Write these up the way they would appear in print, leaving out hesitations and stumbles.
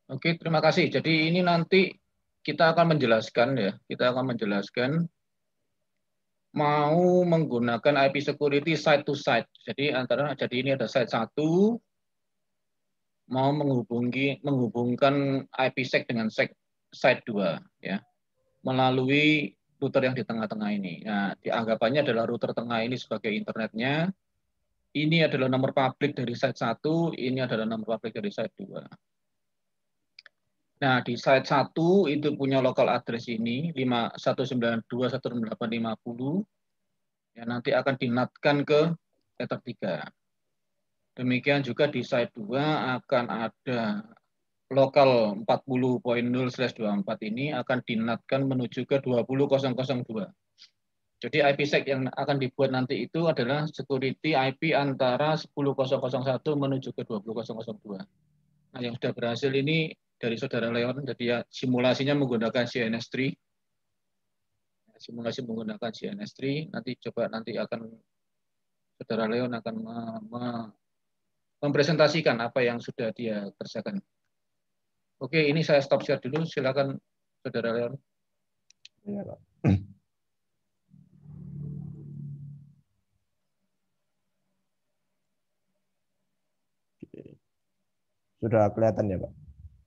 Oke, terima kasih. Jadi ini nanti kita akan menjelaskan ya, kita akan menjelaskan mau menggunakan IP security site to site. Jadi ini ada site 1 mau menghubungkan IPsec dengan site 2 ya, melalui router yang di tengah-tengah ini. Nah, dianggapannya adalah router tengah ini sebagai internetnya. Ini adalah nomor publik dari site 1, ini adalah nomor publik dari site 2. Nah, di site 1 itu punya local address ini 5192.168.50. Ya, nanti akan dinatkan ke tether 3. Demikian juga di site 2 akan ada lokal 40.0/24 ini akan dinatkan menuju ke 20.002. Jadi IPsec yang akan dibuat nanti itu adalah security IP antara 10.001 menuju ke 20.002. Nah, yang sudah berhasil ini dari Saudara Leon, jadi ya simulasinya menggunakan CNS3. Simulasi menggunakan CNS3, nanti akan Saudara Leon akan mempresentasikan apa yang sudah dia kerjakan. Oke, ini saya stop share dulu. Silakan Saudara Leon. Ya, Pak. Sudah kelihatan ya, Pak?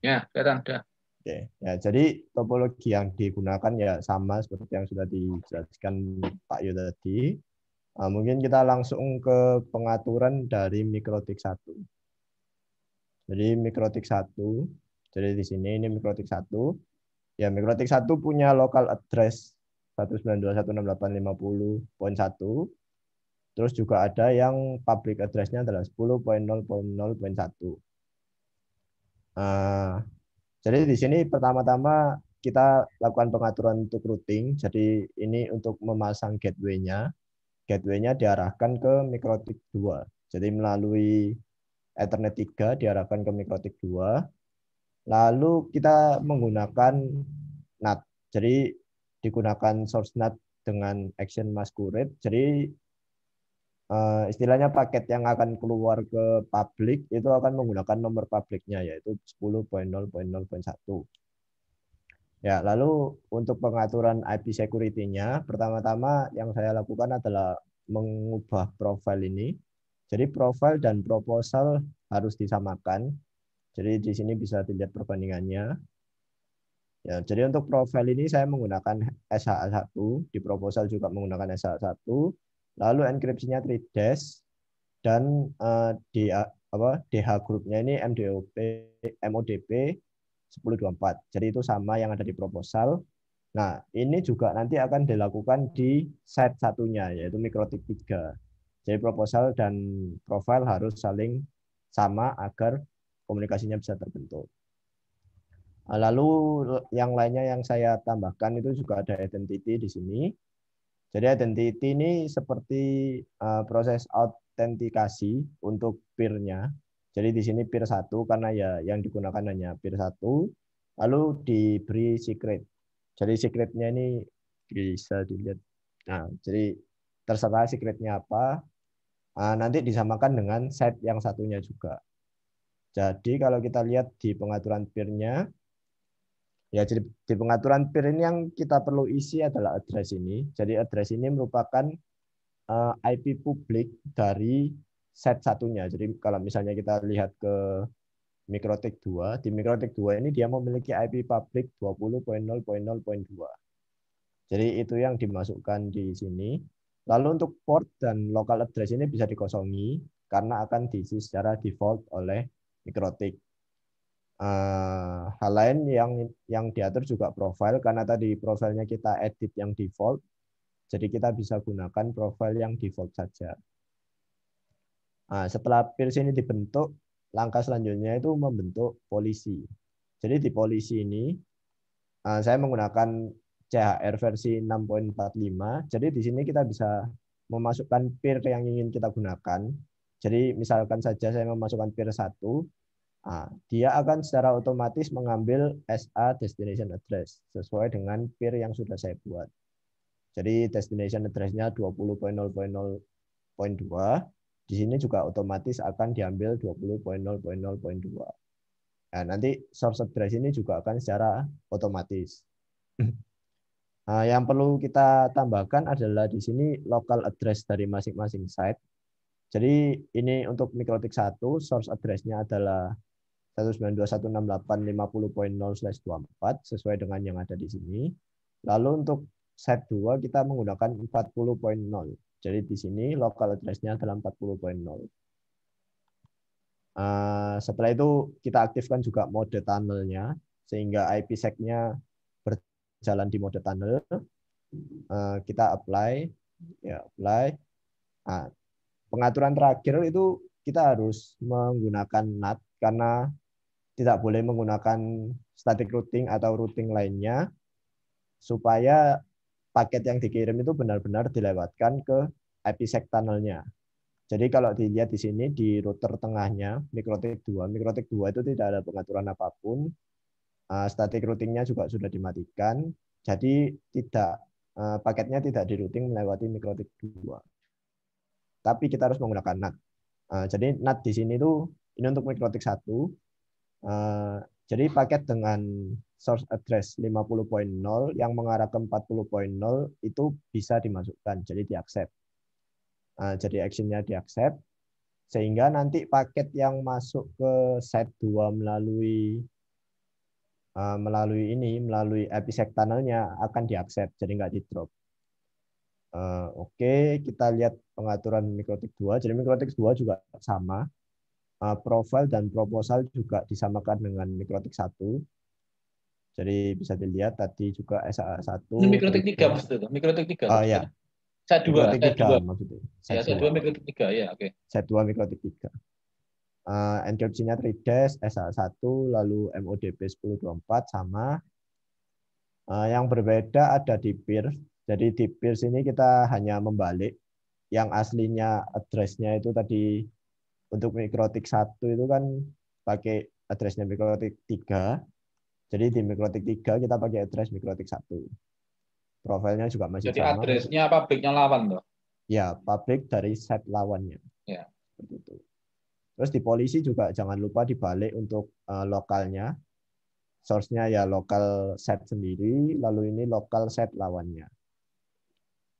Ya, kelihatan sudah. Oke. Ya, jadi topologi yang digunakan ya sama seperti yang sudah dijelaskan Pak Yu tadi. Mungkin kita langsung ke pengaturan dari mikrotik 1. Jadi mikrotik 1, jadi di sini ini mikrotik 1. Ya, mikrotik 1 punya local address 192.168.50.1. Terus juga ada yang public address-nya adalah 10.0.0.1. Jadi di sini pertama-tama kita lakukan pengaturan untuk routing. Jadi ini untuk memasang gateway-nya. Gateway-nya diarahkan ke mikrotik 2. Jadi melalui Ethernet 3 diarahkan ke mikrotik 2. Lalu kita menggunakan NAT. Jadi digunakan source NAT dengan action masquerade. Jadi istilahnya paket yang akan keluar ke publik itu akan menggunakan nomor publiknya yaitu 10.0.0.1. Ya, lalu untuk pengaturan IP security-nya, pertama-tama yang saya lakukan adalah mengubah profil ini. Jadi profil dan proposal harus disamakan. Jadi di sini bisa dilihat perbandingannya. Ya, jadi untuk profil ini saya menggunakan SHA-1, di proposal juga menggunakan SHA-1. Lalu enkripsinya 3-dash dan di DH grupnya ini MODP 1024. Jadi itu sama yang ada di proposal. Nah, ini juga nanti akan dilakukan di site satunya yaitu mikrotik 3. Jadi proposal dan profile harus saling sama agar komunikasinya bisa terbentuk. Lalu yang lainnya yang saya tambahkan itu juga ada identity di sini. Jadi identity ini seperti proses autentikasi untuk peer-nya. Jadi di sini peer 1 karena ya yang digunakan hanya peer 1, lalu diberi secret. Jadi secretnya ini bisa dilihat. Nah, jadi terserah secretnya apa, nanti disamakan dengan set yang satunya juga. Jadi kalau kita lihat di pengaturan peer-nya, ya, jadi di pengaturan peer ini yang kita perlu isi adalah address ini. Jadi address ini merupakan IP publik dari set satunya. Jadi kalau misalnya kita lihat ke mikrotik 2, di mikrotik 2 ini dia memiliki IP publik 20.0.0.2. Jadi itu yang dimasukkan di sini. Lalu untuk port dan local address ini bisa dikosongi karena akan diisi secara default oleh mikrotik. Hal lain yang diatur juga profile karena tadi profilnya kita edit yang default, jadi kita bisa gunakan profile yang default saja. Setelah peers ini dibentuk, langkah selanjutnya itu membentuk polisi. Jadi di polisi ini saya menggunakan CHR versi 6.45. Jadi di sini kita bisa memasukkan peer yang ingin kita gunakan. Jadi misalkan saja saya memasukkan peer 1, dia akan secara otomatis mengambil SA destination address sesuai dengan peer yang sudah saya buat. Jadi destination address-nya 20.0.0.2. Di sini juga otomatis akan diambil 20.0.0.2. Nah, nanti source address ini juga akan secara otomatis. Nah, yang perlu kita tambahkan adalah di sini local address dari masing-masing site. Jadi ini untuk mikrotik 1, source address-nya adalah 192.168.50.0/24 sesuai dengan yang ada di sini. Lalu untuk site 2 kita menggunakan 40.0. Jadi di sini local address-nya adalah 40.0. Setelah itu kita aktifkan juga mode tunnel-nya sehingga IPsec-nya berjalan di mode tunnel. Kita apply, ya apply. Nah, pengaturan terakhir itu kita harus menggunakan NAT karena tidak boleh menggunakan static routing atau routing lainnya supaya paket yang dikirim itu benar-benar dilewatkan ke IPsec tunnel-nya. Jadi kalau dilihat di sini di router tengahnya mikrotik 2 itu tidak ada pengaturan apapun. Static routing-nya juga sudah dimatikan. Jadi paketnya tidak di-routing melewati mikrotik 2. Tapi kita harus menggunakan NAT. Jadi NAT di sini tuh ini untuk mikrotik 1. Jadi paket dengan source address 50.0 yang mengarah ke 40.0 itu bisa dimasukkan, jadi di-accept. Jadi actionnya di-accept, sehingga nanti paket yang masuk ke site 2 melalui IPsec tunnel-nya akan di-accept, jadi nggak di-drop. Oke, kita lihat pengaturan mikrotik 2. Jadi mikrotik 2 juga sama. Profile dan proposal juga disamakan dengan mikrotik 1. Jadi bisa dilihat tadi juga SAA1. Ini mikrotik 3 maksudnya, mikrotik 3. Oh ya, Set 2, mikrotik set 3 2. maksudnya. Ya, set 2 mikrotik 3 ya, oke. Set 2 mikrotik 3. Encryption-nya 3dash, SAA1, lalu MODP 1024 sama. Yang berbeda ada di peers. Jadi di peers ini kita hanya membalik. Yang aslinya address-nya itu tadi untuk mikrotik 1 itu kan pakai address-nya mikrotik 3. Jadi di mikrotik 3 kita pakai address mikrotik 1. Profilnya juga masih Jadi sama. Jadi address-nya pabriknya lawan toh? Ya, pabrik dari set lawannya. Ya. Seperti itu. Terus di polisi juga jangan lupa dibalik untuk lokalnya. Source-nya ya lokal set sendiri, lalu ini lokal set lawannya.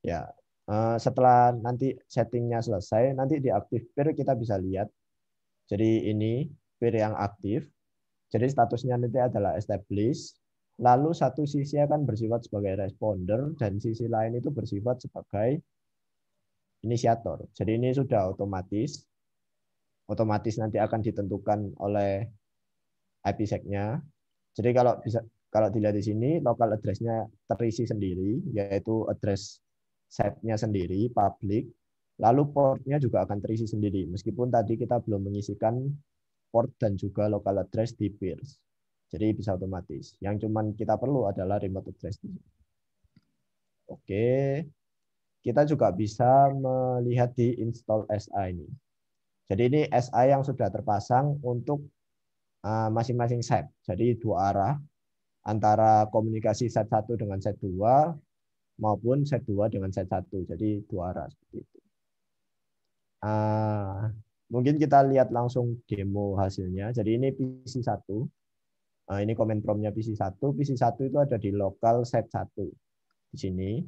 Ya, setelah nanti settingnya selesai, nanti di active peer kita bisa lihat. Jadi ini peer yang aktif. Jadi statusnya nanti adalah established. Lalu satu sisi akan bersifat sebagai responder dan sisi lain itu bersifat sebagai inisiator. Jadi ini sudah otomatis. Otomatis nanti akan ditentukan oleh IPsec-nya. Jadi kalau dilihat di sini local address-nya terisi sendiri, yaitu address set-nya sendiri, public. Lalu port-nya juga akan terisi sendiri, meskipun tadi kita belum mengisikan port dan juga local address di peers. Jadi bisa otomatis. Yang cuman kita perlu adalah remote address. Oke. Kita juga bisa melihat di install SI ini. Jadi ini SI yang sudah terpasang untuk masing-masing set. Jadi dua arah antara komunikasi set 1 dengan set 2 maupun set 2 dengan set 1. Jadi dua arah seperti itu. Mungkin kita lihat langsung demo hasilnya. Jadi ini PC1. Ini command prompt-nya PC1. PC1 itu ada di lokal set 1 di sini.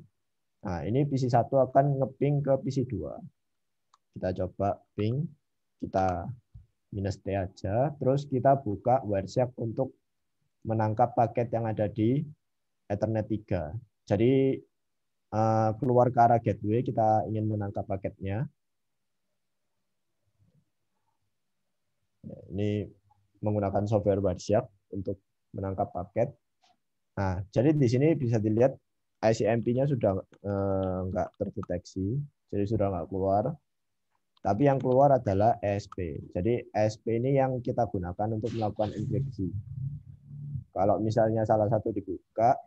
Nah, ini PC1 akan ngeping ke PC2. Kita coba ping, kita -T aja, terus kita buka Wireshark untuk menangkap paket yang ada di Ethernet 3. Jadi keluar ke arah gateway, kita ingin menangkap paketnya. Ini menggunakan software Wireshark untuk menangkap paket. Nah, jadi di sini bisa dilihat ICMP-nya sudah nggak terdeteksi, jadi sudah nggak keluar. Tapi yang keluar adalah ESP. Jadi ESP ini yang kita gunakan untuk melakukan enkripsi. Kalau misalnya salah satu dibuka,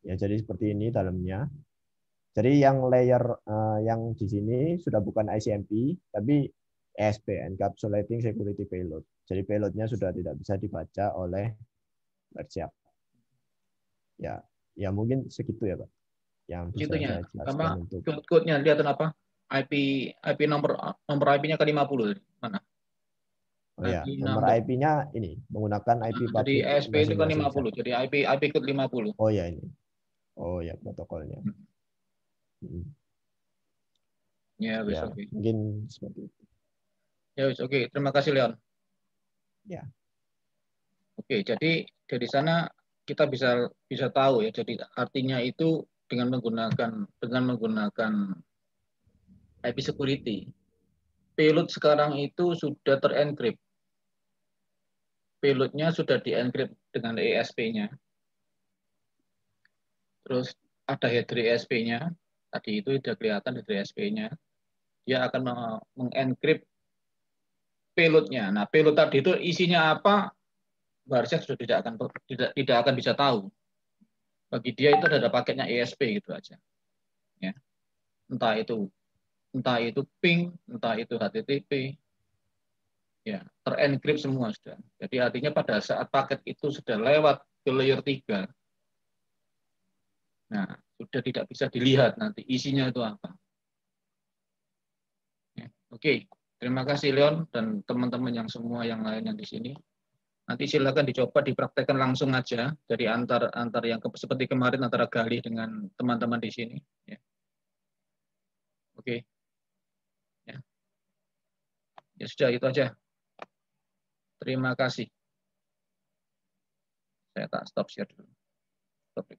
ya jadi seperti ini dalamnya. Jadi yang layer yang di sini sudah bukan ICMP, tapi ESP, Encapsulating Security Payload. Jadi payloadnya sudah tidak bisa dibaca oleh Wireshark. Ya mungkin segitu ya Pak. Yang bisa saya jelaskan untuk code-nya lihat apa? IP nomor IP-nya ke 50 mana? Oh ya, ID nomor number. IP-nya ini menggunakan IP Jadi publik ESP itu kan masing-masing. 50. Jadi IP code 50. Oh ya ini. Oh ya protokolnya. Ya, wis Ya, oke. mungkin seperti itu. Ya, wis oke. Terima kasih Leon. Ya. Oke, jadi dari sana kita bisa tahu ya. Jadi artinya itu dengan menggunakan IP security. Payload sekarang itu sudah terencrypt. Payloadnya sudah diencrypt dengan ESP-nya. Terus ada header ESP-nya. Tadi itu sudah kelihatan header ESP-nya. Dia akan mengencrypt payloadnya. Nah, payload tadi itu isinya apa? Barsek sudah tidak akan bisa tahu. Bagi dia itu ada paketnya ESP gitu aja. Ya. Entah itu ping, entah itu HTTP, ya terencrypt semua sudah. Jadi artinya pada saat paket itu sudah lewat ke layer 3, nah sudah tidak bisa dilihat nanti isinya itu apa. Ya. Oke, terima kasih Leon dan teman-teman yang semua yang lain yang di sini. Nanti silakan dicoba dipraktekkan langsung aja dari antar yang seperti kemarin antara Galih dengan teman-teman di sini. Ya. Oke, ya. Ya sudah itu aja. Terima kasih. Saya tak stop share dulu. Stop.